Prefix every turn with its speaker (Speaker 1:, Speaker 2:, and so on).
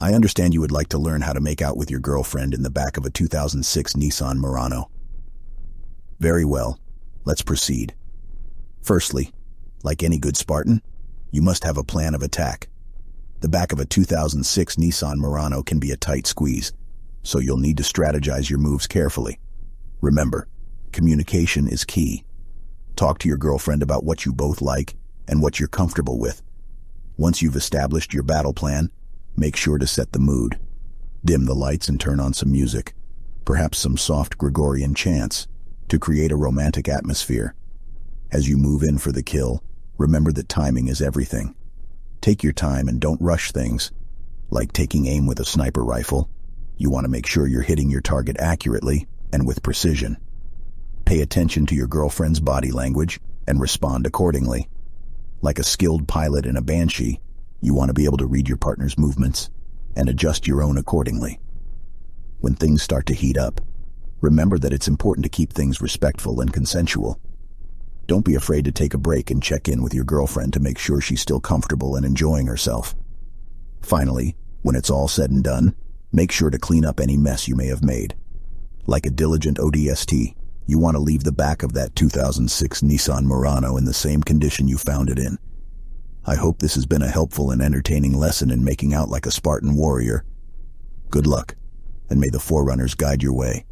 Speaker 1: I understand you would like to learn how to make out with your girlfriend in the back of a 2006 Nissan Murano. Very well, let's proceed. Firstly, like any good Spartan, you must have a plan of attack. The back of a 2006 Nissan Murano can be a tight squeeze, so you'll need to strategize your moves carefully. Remember, communication is key. Talk to your girlfriend about what you both like and what you're comfortable with. Once you've established your battle plan, make sure to set the mood. Dim the lights and turn on some music, perhaps some soft Gregorian chants, to create a romantic atmosphere. As you move in for the kill, remember that timing is everything. Take your time and don't rush things. Like taking aim with a sniper rifle, you want to make sure you're hitting your target accurately and with precision. Pay attention to your girlfriend's body language and respond accordingly. Like a skilled pilot in a Banshee, you want to be able to read your partner's movements and adjust your own accordingly. When things start to heat up, remember that it's important to keep things respectful and consensual. Don't be afraid to take a break and check in with your girlfriend to make sure she's still comfortable and enjoying herself. Finally, when it's all said and done, make sure to clean up any mess you may have made. Like a diligent ODST, you want to leave the back of that 2006 Nissan Murano in the same condition you found it in. I hope this has been a helpful and entertaining lesson in making out like a Spartan warrior. Good luck, and may the Forerunners guide your way.